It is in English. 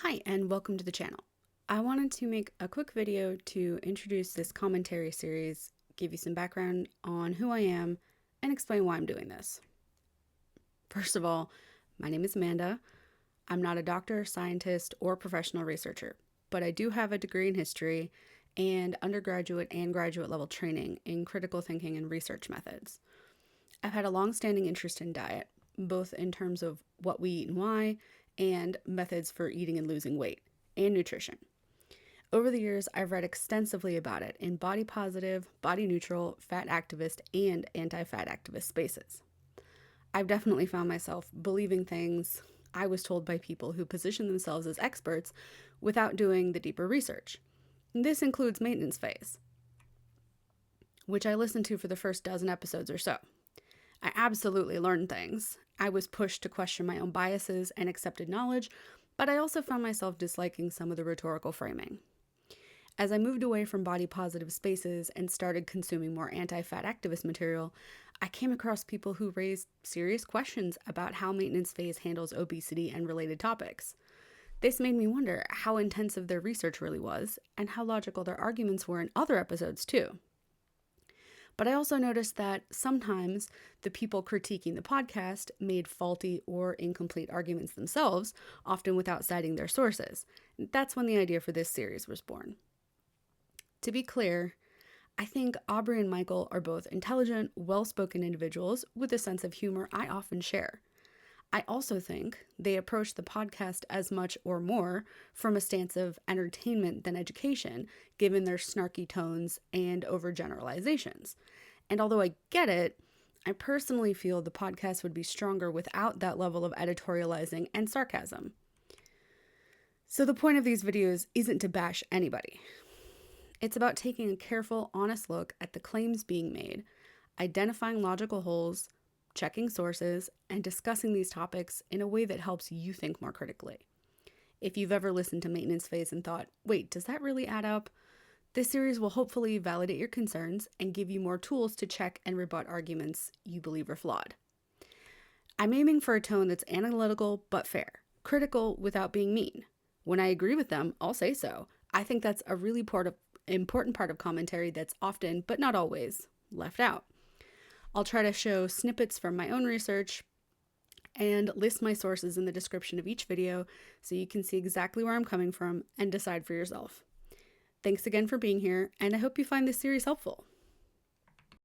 Hi, and welcome to the channel. I wanted to make a quick video to introduce this commentary series, give you some background on who I am, and explain why I'm doing this. First of all, my name is Amanda. I'm not a doctor, scientist, or professional researcher, but I do have a degree in history and undergraduate and graduate level training in critical thinking and research methods. I've had a long-standing interest in diet, both in terms of what we eat and why, and methods for eating and losing weight, and nutrition. Over the years, I've read extensively about it in body positive, body neutral, fat activist, and anti-fat activist spaces. I've definitely found myself believing things I was told by people who position themselves as experts without doing the deeper research. This includes maintenance phase, which I listened to for the first dozen episodes or so. I absolutely learned things. I was pushed to question my own biases and accepted knowledge, but I also found myself disliking some of the rhetorical framing. As I moved away from body positive spaces and started consuming more anti-fat activist material, I came across people who raised serious questions about how maintenance phase handles obesity and related topics. This made me wonder how intensive their research really was and how logical their arguments were in other episodes too. But I also noticed that sometimes the people critiquing the podcast made faulty or incomplete arguments themselves, often without citing their sources. That's when the idea for this series was born. To be clear, I think Aubrey and Michael are both intelligent, well-spoken individuals with a sense of humor I often share. I also think they approach the podcast as much or more from a stance of entertainment than education, given their snarky tones and overgeneralizations. And although I get it, I personally feel the podcast would be stronger without that level of editorializing and sarcasm. So the point of these videos isn't to bash anybody. It's about taking a careful, honest look at the claims being made, identifying logical holes, checking sources, and discussing these topics in a way that helps you think more critically. If you've ever listened to Maintenance Phase and thought, wait, does that really add up? This series will hopefully validate your concerns and give you more tools to check and rebut arguments you believe are flawed. I'm aiming for a tone that's analytical but fair, critical without being mean. When I agree with them, I'll say so. I think that's a really important part of commentary that's often, but not always, left out. I'll try to show snippets from my own research and list my sources in the description of each video so you can see exactly where I'm coming from and decide for yourself. Thanks again for being here, and I hope you find this series helpful.